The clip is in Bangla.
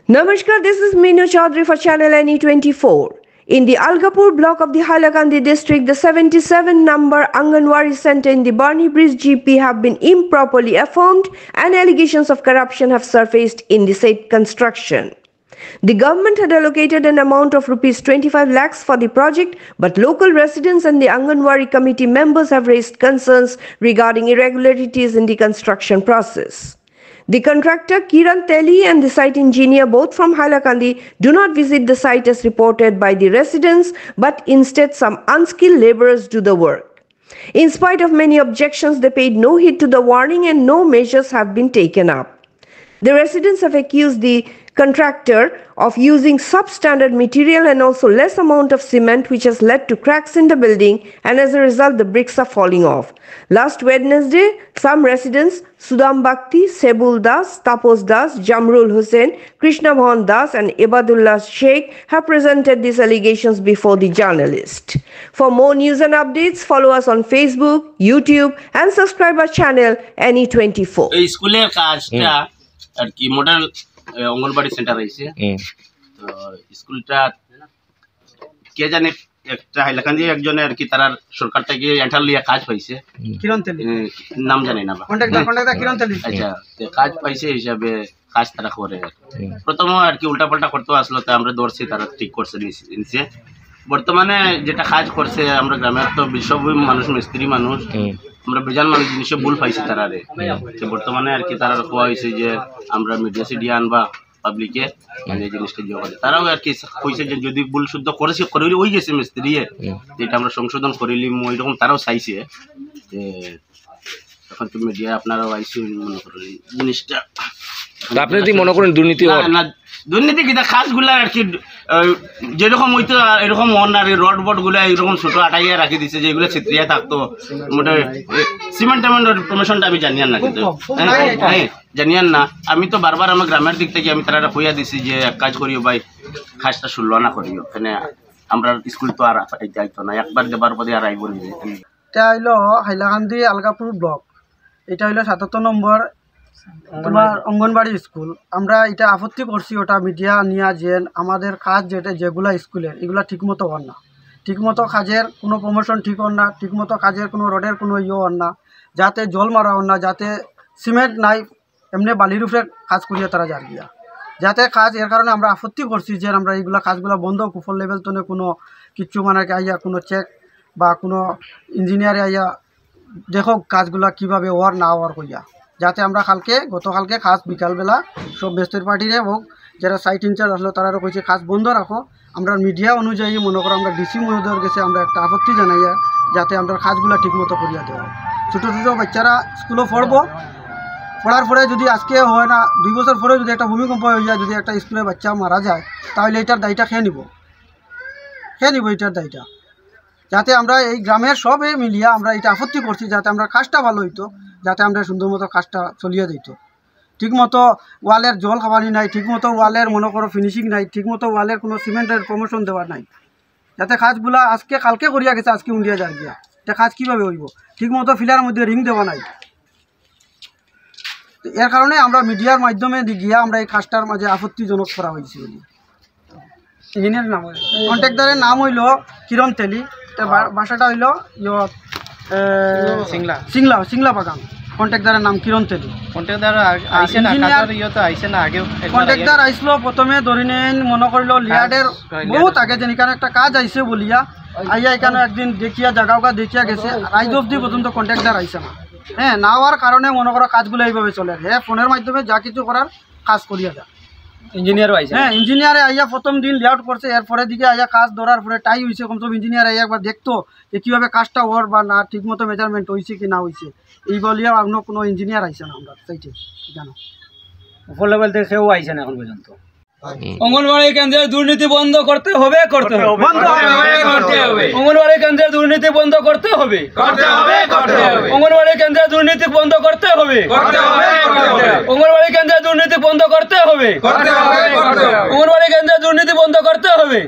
Namaskar, this is Meenu Chaudhary for Channel NE24. In the Algapur block of the Hailakandi district, the 77 number Anganwadi center in the Barney Bridge GP have been improperly affirmed and allegations of corruption have surfaced in the said construction. The government had allocated an amount of rupees 25 lakhs for the project, but local residents and the Anganwadi committee members have raised concerns regarding irregularities in the construction process. The contractor Kiran Teli and the site engineer, both from Hailakandi, do not visit the site as reported by the residents, but instead some unskilled laborers do the work. In spite of many objections, they paid no heed to the warning and no measures have been taken up. The residents have accused the contractor of using substandard material and also less amount of cement, which has led to cracks in the building, and as a result the bricks are falling off. Last Wednesday, some residents Sudam Bhakti, Sebul Das, Tapos Das, Jamrul Hussain, Krishna Bhavan Das and Ibadullah Sheikh have presented these allegations before the journalist. For more news and updates, follow us on Facebook, YouTube and subscribe our channel NE24. আর কি মডেল অঙ্গনবাড়ি সেন্টার রয়েছে তো স্কুলটা কে জানে একটা হাইলাকান্দি একজনে আর কি তারা সরকার থেকে এন্টার লিয়া কাজ পাইছে কিরণ তেলি নাম জানি না কন্ট্রাক্টর কিরণ তেলি আচ্ছা তো কাজ পাইছে হিসাবে কাজ তারা করে প্রথম আর কি উল্টাপাল্টা করতে আসলো তো আমরা দৌড়ছি তারা ঠিক করছে নিচে বর্তমানে যেটা কাজ করছে আমরা গ্রামের তো সব মানুষ মিস্ত্রি মানুষ আমরা বেজান মানুষ জিনিসে ভুল পাইছি তারারে বর্তমানে আর কি তারা কোয়া হয়েছে যে আমরা মিডিয়া সিডিয়া আনবা পাবলিকে মানে এই জিনিসটা দিয়ে করে তারাও আর কি কইছে যে যদি ভুল শুদ্ধ করেছি করিলি ওই গেছে মিস্ত্রি যেটা আমরা সংশোধন করিলি ওইরকম তারাও চাইছে যে এখন তো মিডিয়া আপনারাও আইসি মনে করেন জিনিসটা আপনি যদি মনে করেন দুর্নীতি না দুর্নীতি কিনা খাসগুলা আর কি যেরকম হইতো এরকম আর রড বটগুলা এরকম ছোট আটাইয়া রাখি দিচ্ছে যেগুলো ছিত্রিয়া থাকতো মোটামুটি সিমেন্ট টেমেন্টের প্রমোশনটা আমি জানিয়ান না কিন্তু জানিয়ান না আমি তো বারবার আমার গ্রামের দিক থেকে আমি তারা কইয়া দিছি যে এক কাজ করিও ভাই খাসটা শুনলো না করিও এখানে আমরা স্কুল তো আর যাইতো না একবার দেবার পরে আর আইব নি এটা হইলো হাইলাকান্দি আলগাপুর ব্লক এটা হইলো ৭৭ নম্বর তোমার অঙ্গনবাড়ি স্কুল আমরা এটা আপত্তি করছি ওটা মিডিয়া নিয়ে যে আমাদের কাজ যেগুলা স্কুলের এগুলা ঠিকমতো হন না ঠিকমতো কাজের কোনো প্রমোশন ঠিক হন না ঠিকমতো কাজের কোনো রোডের কোনো হন না যাতে জল মারা হন না যাতে সিমেন্ট নাই এমনি বালির উপরে কাজ করিয়া তারা যার গিয়া যাতে কাজ এর কারণে আমরা আপত্তি করছি যে আমরা এইগুলা কাজগুলো বন্ধ কুফল লেভেল তো কোনো কিচ্ছু মানে আইয়া কোনো চেক বা কোনো ইঞ্জিনিয়ারে আইয়া দেখো কাজগুলা কীভাবে ওয়ার না ওয়ার কইয়া যাতে আমরা গতকালকে কাজ বিকালবেলা সব ব্যস্তের পার্টিরে হোক যারা সাইট ইনচার্জ আসলো তারাও কইছে কাজ বন্ধ রাখো আমরা মিডিয়া অনুযায়ী মনে করো আমরা ডিসি মহোদয়ের কাছে আমরা একটা আপত্তি জানাইয়া যাতে আমরা কাজগুলো ঠিকমতো করিয়া দেওয়া ছোটো ছোটো বাচ্চারা স্কুলে পড়ার পরে যদি আজকে হয় না 2 বছর পরে যদি একটা ভূমিকম্প হয়ে যায় যদি একটা স্কুলের বাচ্চা মারা যায় তাহলে এটার দায়টা খেয়ে নিব এটার দায়টা যাতে আমরা এই গ্রামের সবে মিলিয়া আমরা এটা আপত্তি করছি যাতে আমরা কাজটা ভালো হইতো যাতে আমরা সুন্দর মতো কাজটা চলিয়ে দিত ঠিকমতো ওয়ালের জল খাবানি নাই ঠিকমতো ওয়ালের মনে করো ফিনিশিং নাই ঠিকমতো ওয়ালের কোনো সিমেন্টের প্রমোশন দেওয়ার নাই যাতে কাজগুলা আজকে কালকে করিয়া গেছে আজকে উন্ডিয়া যার গিয়া এটা কাজ কীভাবে হইব ঠিকমতো ফিলার মধ্যে রিং দেওয়া নাই এর কারণে আমরা মিডিয়ার মাধ্যমে গিয়া আমরা এই কাজটার মাঝে আপত্তিজনক করা হয়েছে ইঞ্জিনিয়ার নাম কন্ট্রাক্টরের নাম হইল কিরণ তেলি বাসাটা হইল সিংলা বাগান কন্ট্রাক্টরের নাম কিরণ তেলি কন্ট্রাক্টর আইসলো প্রথমে ধরি নেন মনে করলো লিয়ার্ডের বহুত আগে যেন এখানে একটা কাজ আইসে বলিয়া আইয়া এখানে একদিন দেখিয়া জায়গাওয়া দেখিয়া গেছে আজ অব্দি পর্যন্ত কন্ট্রাক্টর আইসে না না হওয়ার কারণে মনে করো কাজগুলো এইভাবে চলে ফোনের মাধ্যমে যা কিছু করার কাজ করিয়া যায় ইঞ্জিনিয়ারও আইছে ইঞ্জিনিয়ারে আইয়া প্রথম দিন লেআউট করছে এরপরে দিকে আইয়া কাজ ধরার পরে টাই হয়েছে কমসে কম ইঞ্জিনিয়ার আইয়া একবার দেখতো যে কীভাবে কাজটা ওর বা না ঠিকমতো মেজারমেন্ট হয়েছে কি না হয়েছে এই বলিয়া অন্য কোনো ইঞ্জিনিয়ার আইছে না আমরা সেইটাই জানো উপর লেভেল থেকে সেও আইছে না এখন পর্যন্ত অঙ্গনওয়াড়ি কেন্দ্রের দুর্নীতি বন্ধ করতে হবে অঙ্গনওয়াড়ি কেন্দ্রের দুর্নীতি বন্ধ করতে হবে অঙ্গনওয়াড়ি কেন্দ্রের দুর্নীতি বন্ধ করতে হবে অঙ্গনওয়াড়ি কেন্দ্রের দুর্নীতি বন্ধ করতে হবে অঙ্গনওয়াড়ি কেন্দ্রের দুর্নীতি বন্ধ করতে হবে